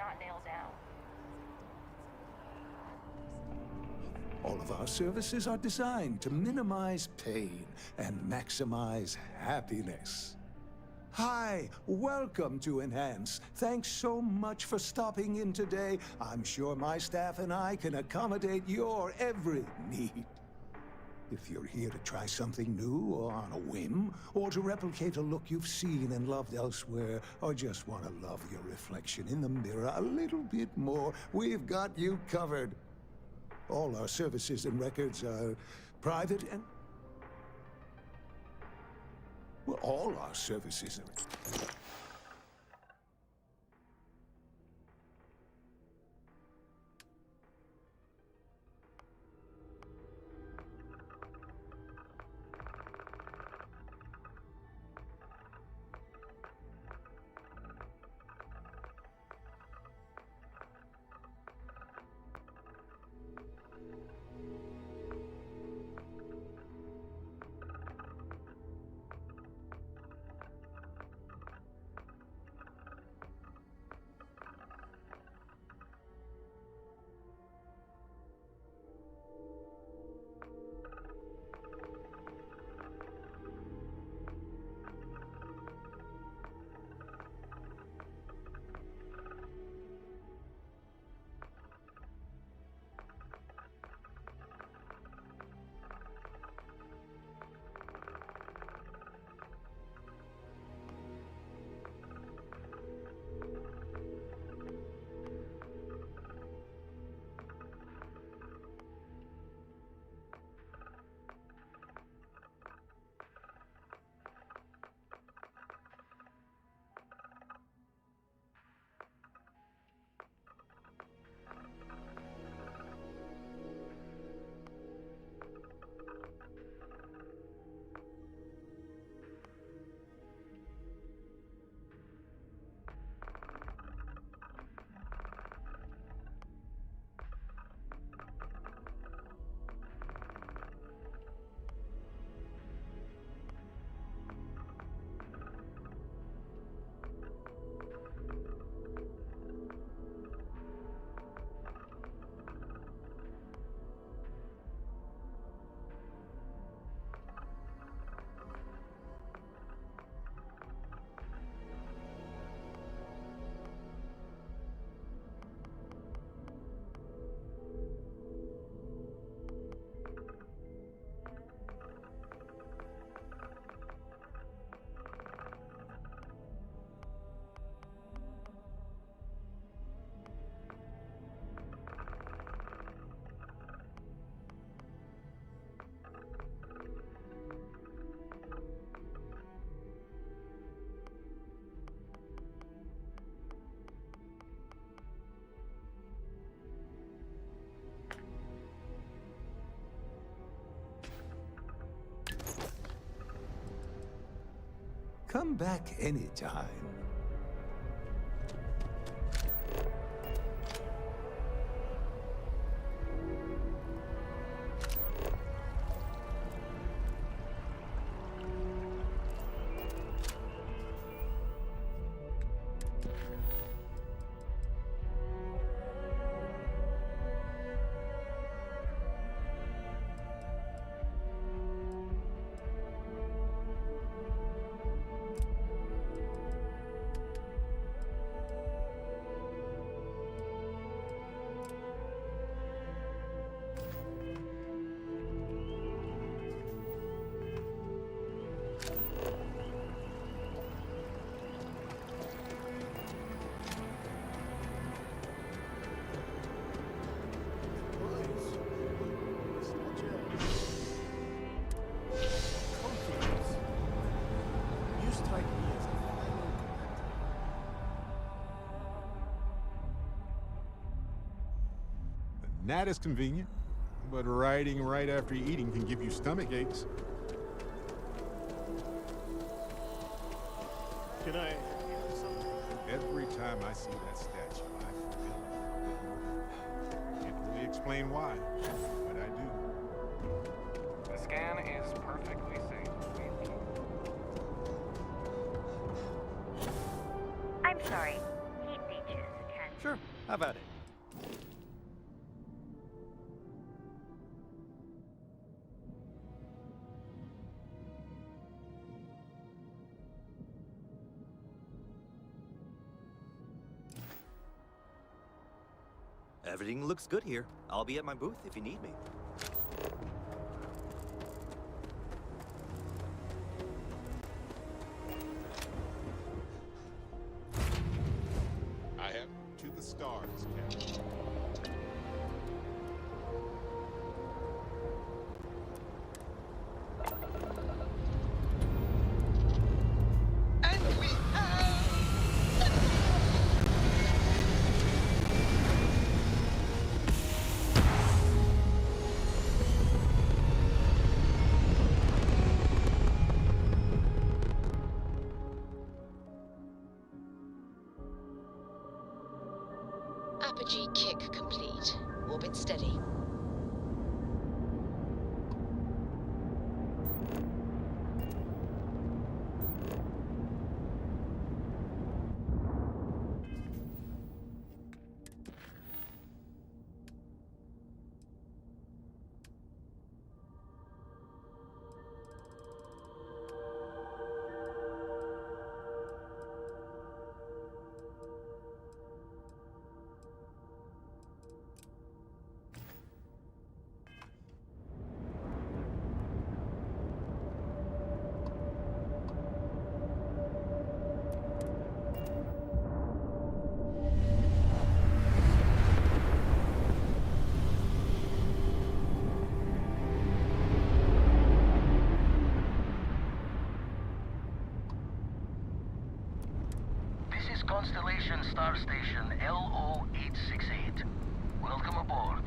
not nailed down. All of our services are designed to minimize pain and maximize happiness. Hi, welcome to Enhance. Thanks so much for stopping in today. I'm sure my staff and I can accommodate your every need. If you're here to try something new or on a whim, or to replicate a look you've seen and loved elsewhere, or just want to love your reflection in the mirror a little bit more, we've got you covered. All our services and records are private and... well, all our services are... Come back anytime. That is convenient, but riding right after eating can give you stomach aches. Can I... Every time I see that statue, I feel it. Can't really explain why, but I do. The scan is perfectly safe. I'm sorry. Heat beaches can Sure, have at it. Everything looks good here. I'll be at my booth if you need me. I have to the stars, Captain. And we have... Apogee kick complete. Orbit steady. This is Constellation Star Station LO-868. Welcome aboard.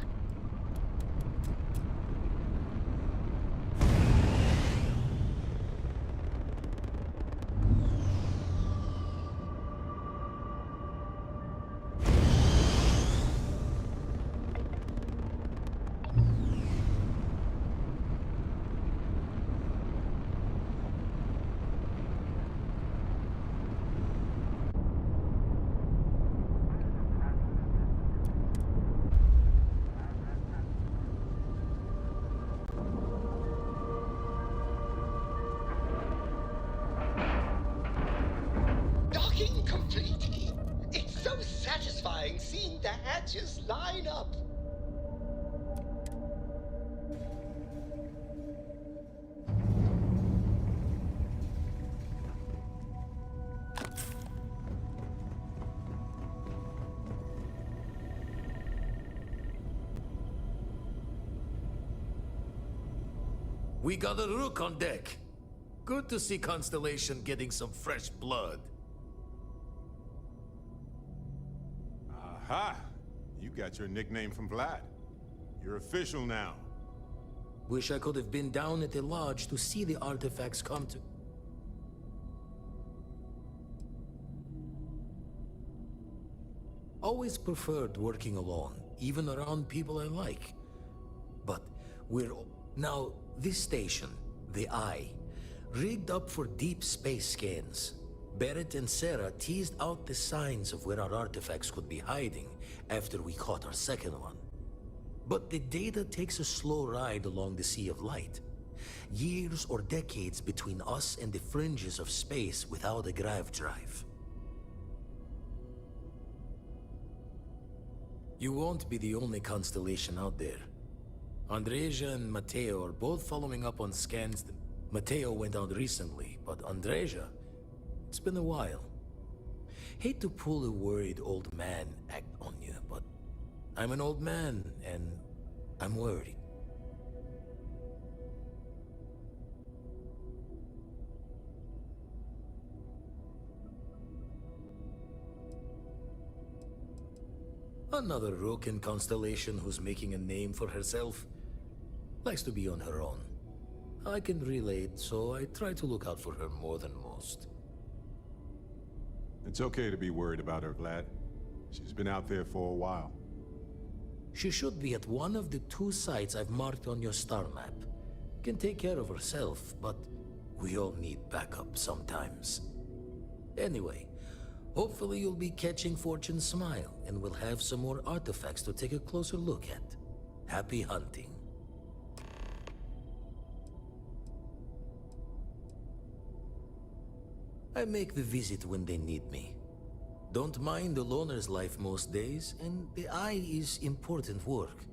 Docking complete. It's so satisfying seeing the hatches line up. We got a rook on deck. Good to see Constellation getting some fresh blood. Aha! You got your nickname from Vlad. You're official now. Wish I could have been down at the lodge to see the artifacts come to... Always preferred working alone, even around people I like. But now, this station, the Eye, rigged up for deep space scans. Barrett and Sarah teased out the signs of where our artifacts could be hiding after we caught our second one. But the data takes a slow ride along the Sea of Light. Years or decades between us and the fringes of space without a grav drive. You won't be the only constellation out there. Andreja and Matteo are both following up on scans. Matteo went out recently, but Andreja, it's been a while. Hate to pull a worried old man act on you, but I'm an old man, and I'm worried. Another rook in Constellation who's making a name for herself. Likes to be on her own. I can relate, so I try to look out for her more than most. It's okay to be worried about her, Vlad. She's been out there for a while. She should be at one of the 2 sites I've marked on your star map. Can take care of herself, but we all need backup sometimes. Anyway, Hopefully you'll be catching Fortune's smile, and we'll have some more artifacts to take a closer look at. Happy hunting. I make the visit when they need me. Don't mind the loner's life most days, and the eye is important work.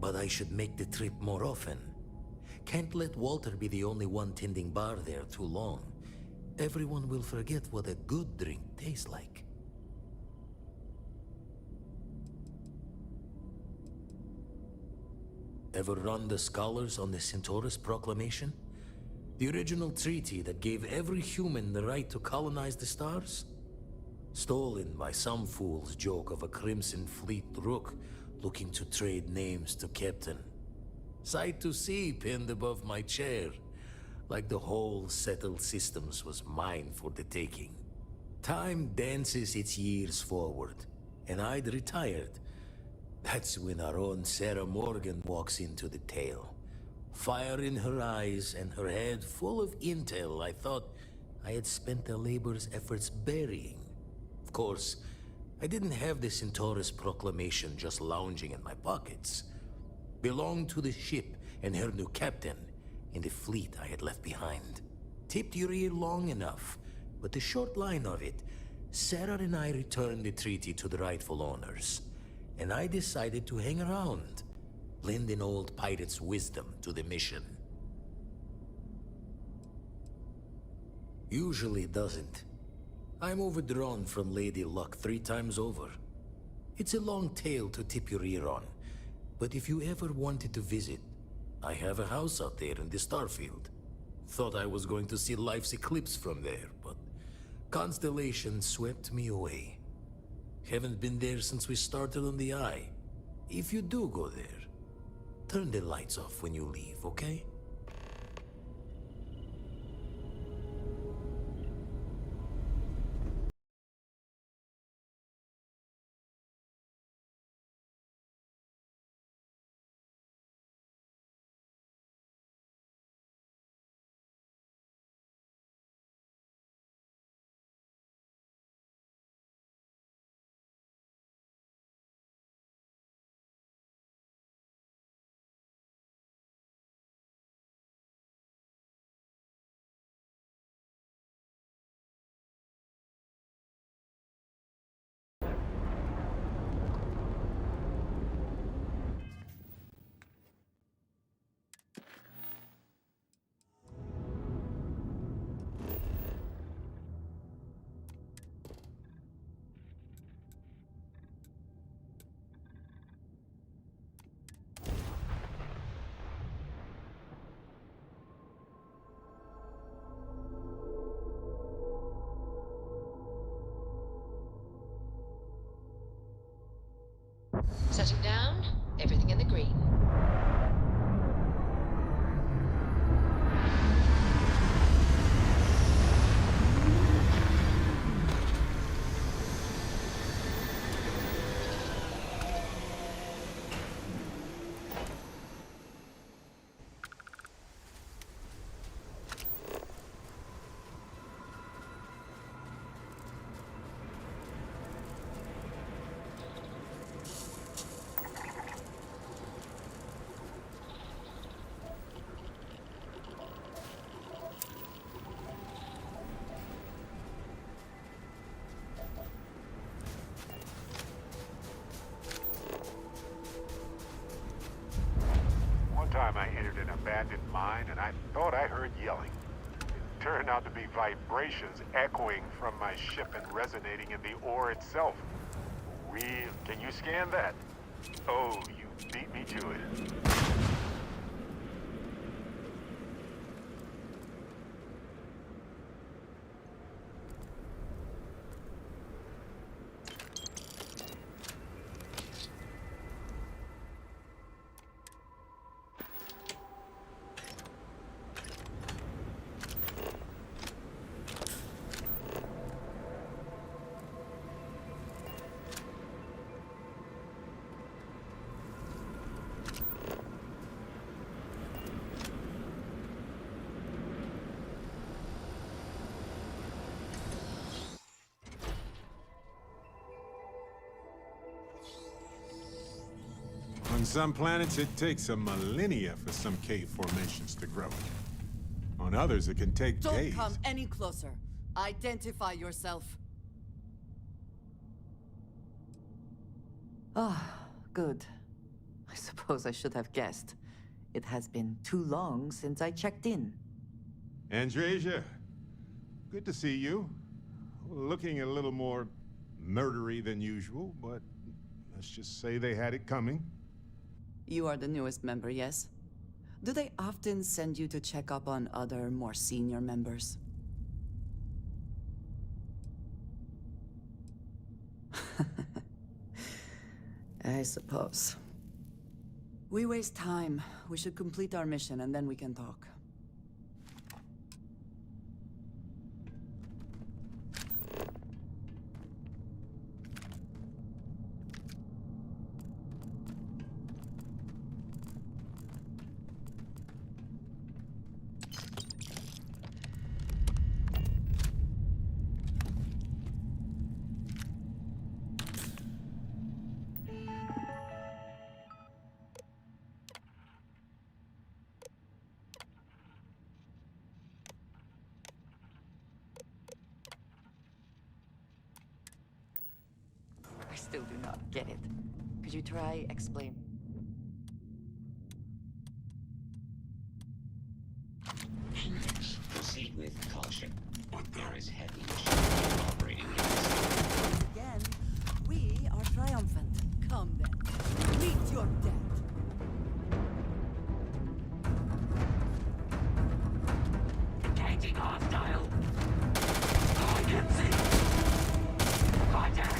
But I should make the trip more often. Can't let Walter be the only one tending bar there too long. Everyone will forget what a good drink tastes like. Ever run the scholars on the Centaurus Proclamation? The original treaty that gave every human the right to colonize the stars? Stolen by some fool's joke of a Crimson Fleet rook looking to trade names to Captain. Sight to see pinned above my chair, like the whole settled systems was mine for the taking. Time dances its years forward, and I'd retired. That's when our own Sarah Morgan walks into the tale. Fire in her eyes and her head full of intel I thought I had spent a labor's efforts burying. Of course, I didn't have the Centaurus Proclamation just lounging in my pockets. Belonged to the ship and her new captain, in the fleet I had left behind. Tipped your ear long enough, but the short line of it, Sarah and I returned the treaty to the rightful owners, and I decided to hang around, lend an old pirate's wisdom to the mission. Usually doesn't. I'm overdrawn from Lady Luck 3 times over. It's a long tale to tip your ear on, but if you ever wanted to visit, I have a house out there in the Starfield. Thought I was going to see life's eclipse from there, but constellation swept me away. Haven't been there since we started on the Eye. If you do go there, turn the lights off when you leave, okay? Setting down, everything in the green. Time I entered an abandoned mine and I thought I heard yelling. It turned out to be vibrations echoing from my ship and resonating in the ore itself. Real? Can you scan that? Oh, you beat me to it. On some planets, it takes a millennia for some cave formations to grow. On others, it can take Don't days. come any closer. Identify yourself. Ah, good. I suppose I should have guessed. It has been too long since I checked in. Andreja, good to see you. Looking a little more murdery than usual, but let's just say they had it coming. You are the newest member, yes? Do they often send you to check up on other, more senior members? I suppose. We waste time. We should complete our mission and then we can talk. I still do not get it. Could you try explain? Please proceed with caution. There is heavy machinery operating in this. Again, we are triumphant. Come then. Meet your death. Detecting hostile. I can see. Contact.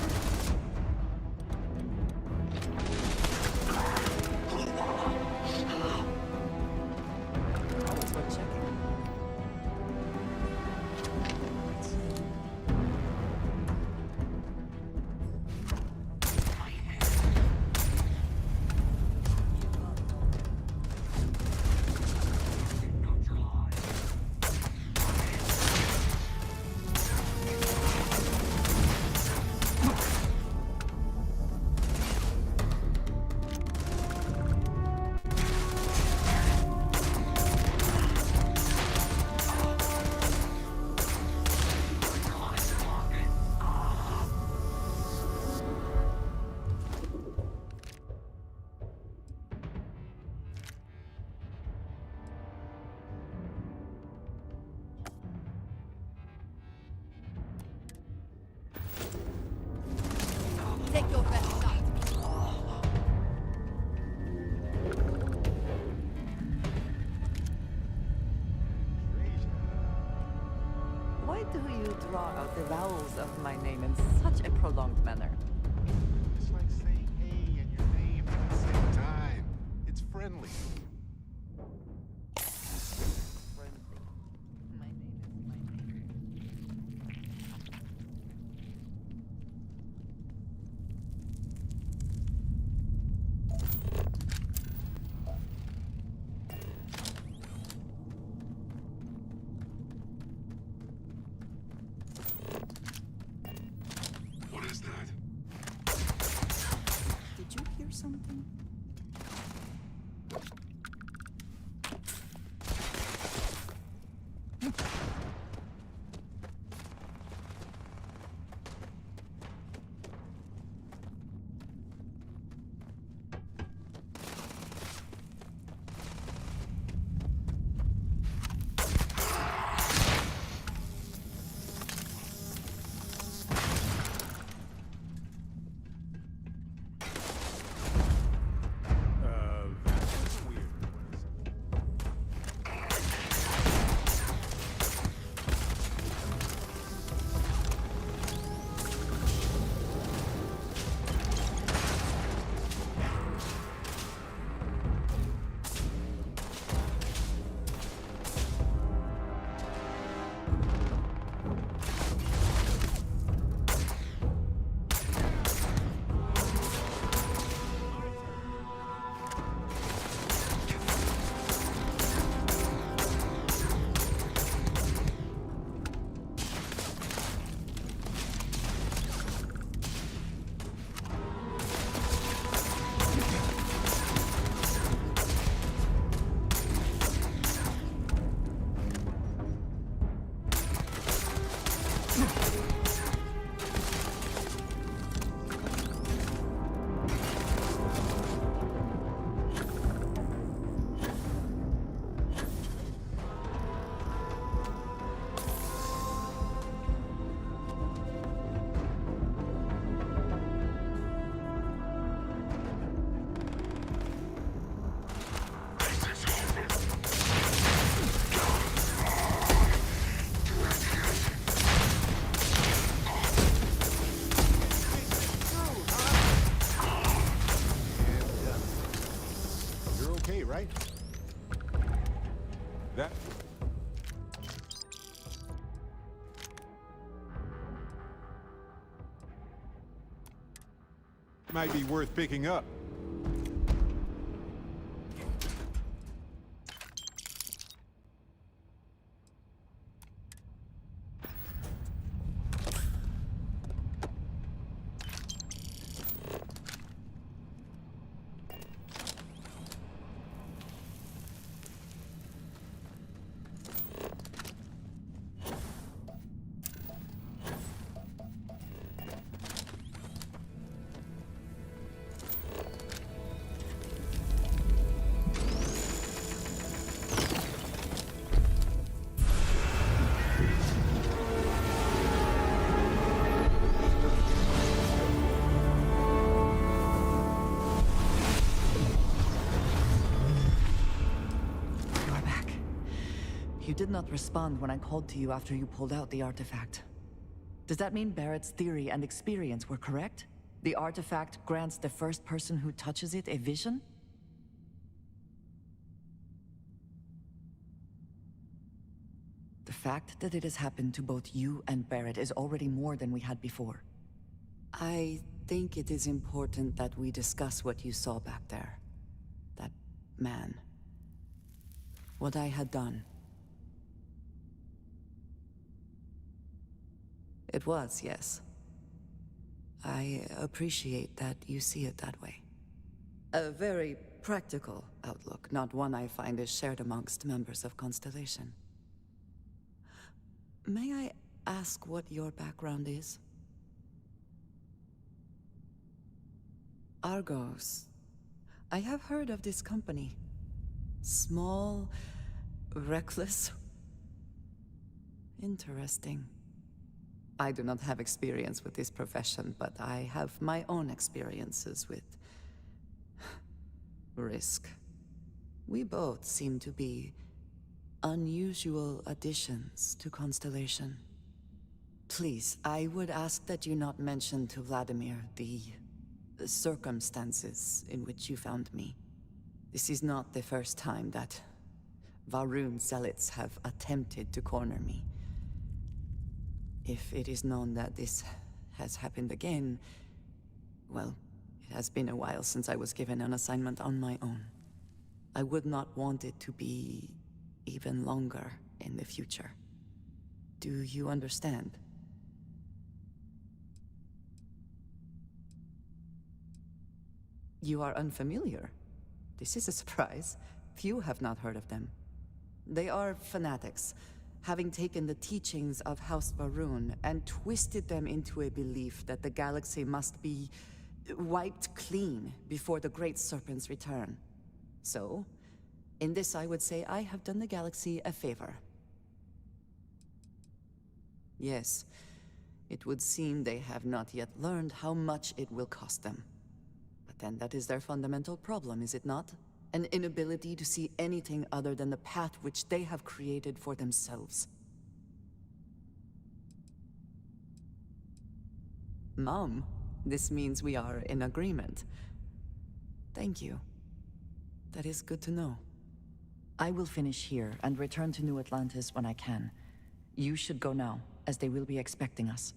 Always worth checking. Take your best shot. Why do you draw out the vowels of my name in such a prolonged manner? It's like saying hey and your name at the same time. It's friendly. My name is my name. What is that? Did you hear something? right? That... might be worth picking up. You did not respond when I called to you after you pulled out the artifact. Does that mean Barrett's theory and experience were correct? The artifact grants the first person who touches it a vision? The fact that it has happened to both you and Barrett is already more than we had before. I think it is important that we discuss what you saw back there. That man. What I had done. It was, yes. I appreciate that you see it that way. A very practical outlook, not one I find is shared amongst members of Constellation. May I ask what your background is? Argos. I have heard of this company. Small, reckless. Interesting. I do not have experience with this profession, but I have my own experiences with risk. We both seem to be unusual additions to Constellation. Please, I would ask that you not mention to Vladimir the circumstances in which you found me. This is not the first time that Va'ruun zealots have attempted to corner me. If it is known that this has happened again, well, it has been a while since I was given an assignment on my own. I would not want it to be even longer in the future. Do you understand? You are unfamiliar. This is a surprise. Few have not heard of them. They are fanatics, having taken the teachings of House Va'ruun and twisted them into a belief that the galaxy must be wiped clean before the Great Serpent's return. So, in this I would say I have done the galaxy a favor. Yes, it would seem they have not yet learned how much it will cost them. But then that is their fundamental problem, is it not? An inability to see anything other than the path which they have created for themselves. Mom, this means we are in agreement. Thank you. That is good to know. I will finish here and return to New Atlantis when I can. You should go now, as they will be expecting us.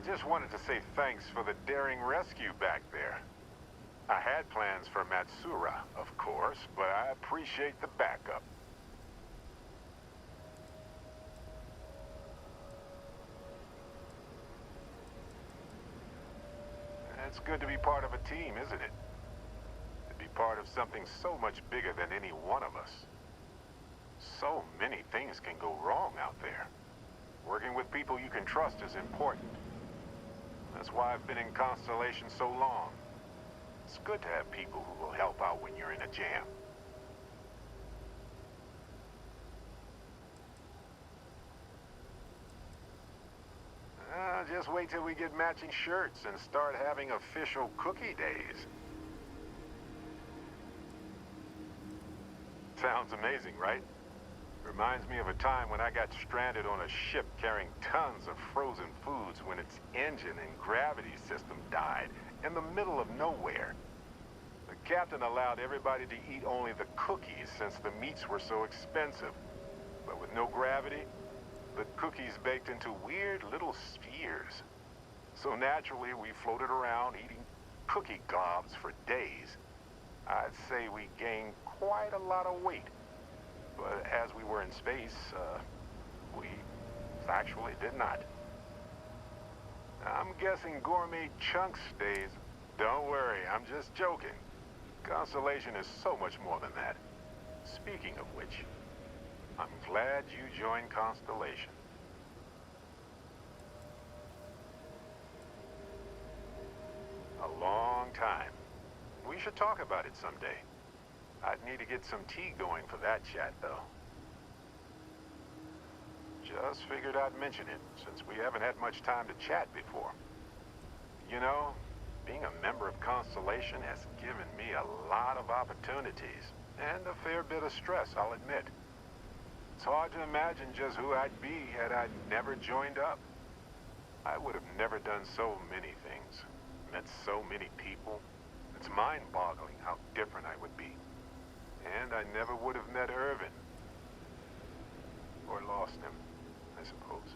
I just wanted to say thanks for the daring rescue back there. I had plans for Matsura, of course, but I appreciate the backup. It's good to be part of a team, isn't it? To be part of something so much bigger than any one of us. So many things can go wrong out there. Working with people you can trust is important. That's why I've been in Constellation so long. It's good to have people who will help out when you're in a jam. Just wait till we get matching shirts and start having official cookie days. Sounds amazing, right? Reminds me of a time when I got stranded on a ship carrying tons of frozen foods when its engine and gravity system died in the middle of nowhere. The captain allowed everybody to eat only the cookies since the meats were so expensive. But with no gravity, the cookies baked into weird little spheres. So naturally, we floated around eating cookie globs for days. I'd say we gained quite a lot of weight. But as we were in space, we actually did not. I'm guessing gourmet chunk stays. Don't worry, I'm just joking. Constellation is so much more than that. Speaking of which, I'm glad you joined Constellation. A long time. We should talk about it someday. I'd need to get some tea going for that chat, though. Just figured I'd mention it, since we haven't had much time to chat before. You know, being a member of Constellation has given me a lot of opportunities, and a fair bit of stress, I'll admit. It's hard to imagine just who I'd be had I never joined up. I would have never done so many things, met so many people. It's mind-boggling how different I would be. And I never would have met Irvin. Or lost him, I suppose.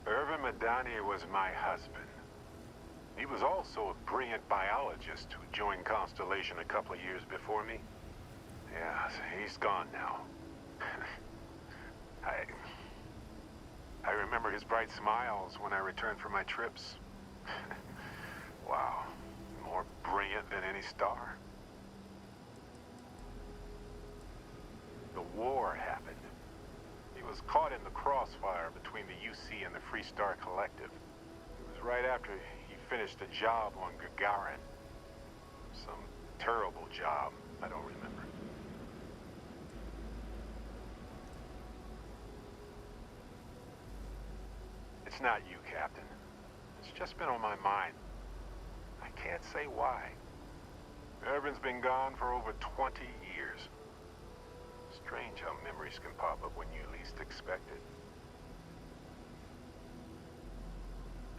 Irvin Madani was my husband. He was also a brilliant biologist who joined Constellation a couple of years before me. Yeah, he's gone now. I remember his bright smiles when I returned from my trips. Wow, more brilliant than any star. The war happened. He was caught in the crossfire between the UC and the Free Star Collective. It was right after he finished a job on Gagarin. Some terrible job, I don't remember. It's not you, Captain. It's just been on my mind. I can't say why. Irvin's been gone for over 20 years. Strange how memories can pop up when you least expect it.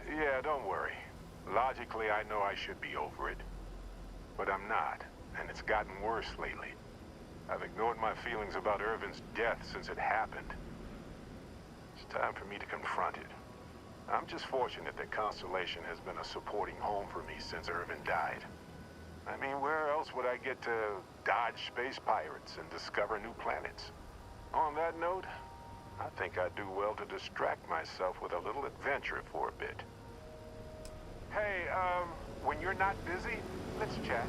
Yeah, don't worry. Logically, I know I should be over it. But I'm not, and it's gotten worse lately. I've ignored my feelings about Irvin's death since it happened. It's time for me to confront it. I'm just fortunate that Constellation has been a supporting home for me since Irvin died. I mean, where else would I get to dodge space pirates and discover new planets? On that note, I think I'd do well to distract myself with a little adventure for a bit. Hey, when you're not busy, let's chat.